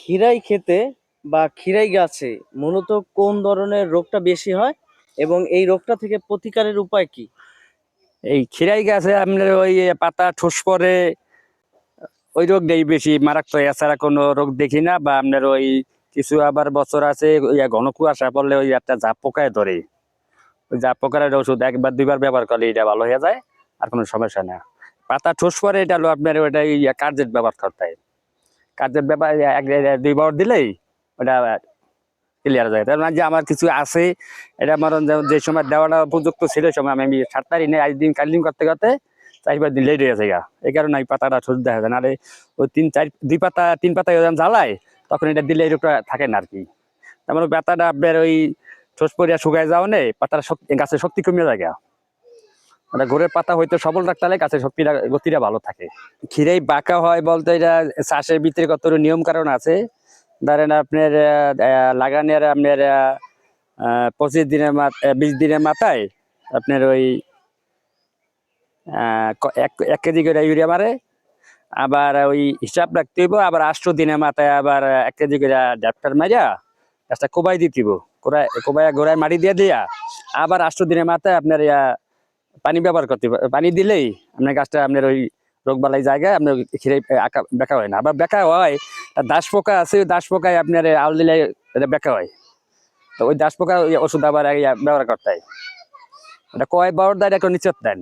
খিরাই খেতে বা খিরাই গাছে মূলত কোন ধরনের রোগটা বেশি হয় এবং এই রোগটা থেকে প্রতিকারের উপায় কি? এই খিরাই গাছে আপনার ওই পাতা ঠোস পরে ওই রোগটাই বেশি মারাত্মক, এছাড়া কোনো রোগ দেখি না। বা আপনার ওই কিছু আবার বছর আছে ওই ঘন কুয়াশা পড়লে ওই একটা জাপ পোকায় ধরে, ওই জাপ পোকার ওষুধ একবার দুইবার ব্যবহার করলে এটা ভালো হয়ে যায়, আর কোনো সমস্যা না। পাতা ঠোস পরে এটা হলো আপনার ওইটা কার্যের ব্যবহার করতে হয়। কার্যের ব্যাপার দুইবার দিলেই ওটা ক্লিয়ার হয়ে যায়। তার মানে যে আমার কিছু আছে, এটা আমার যে সময় দেওয়াটা উপযুক্ত ছিল সেই সময় আমি সারতারি নেই, আজ দিন কাল দিন করতে করতে 4-5 দিন লেট হয়ে যায় গা। এই কারণে এই পাতাটা ঠোস দেখা যায় না। আরে ওই 3 পাতা জ্বালায়, তখন এটা দিলে এই রোগটা থাকে না আর কি। তার মানে পাতাটা আপনার ওই ঠোস পরিয়া শুকায় যাওয়া নেই, পাতার গাছের শক্তি কমে যায় গা। মানে ঘরের পাতা হয়তো সবল রাখতে হলে গাছের শক্তিটা গতিটা ভালো থাকে। খিরাই বাঁকা হয় বলতে এটা চাষের ভিতরে কত নিয়ম কারণ আছে। ধরেন আপনার লাগানোর আপনার 25 দিনের 20 দিনের মাথায় আপনার ওই 1 কেজি করে ইউরিয়া মারে। আবার ওই হিসাব রাখতে হইব, আবার 8 দিনের মাথায় আবার 1 কেজি করে ডাক্তার মারিয়া গাছটা কোবাই দিতে হইব। কোবাই গোড়ায় মাটি দিয়ে দিয়া আবার 8 দিনের মাথায় আপনার পানি ব্যবহার করতে হবে। পানি দিলেই আপনার গাছটা আপনার ওই রোগ বালাই জায়গায় আপনার খিরাই বেঁকা হয় না। আবার বেঁকা হয় দাস পোকা আছে, ওই দাস পোকায় আপনার আউল দিলে এটা বেঁকা হয়। তো ওই দাস পোকা ওই ওষুধ আবার ব্যবহার করতে হয়। ওটা কয় বার দেয় একটা নিশ্চিত দেন।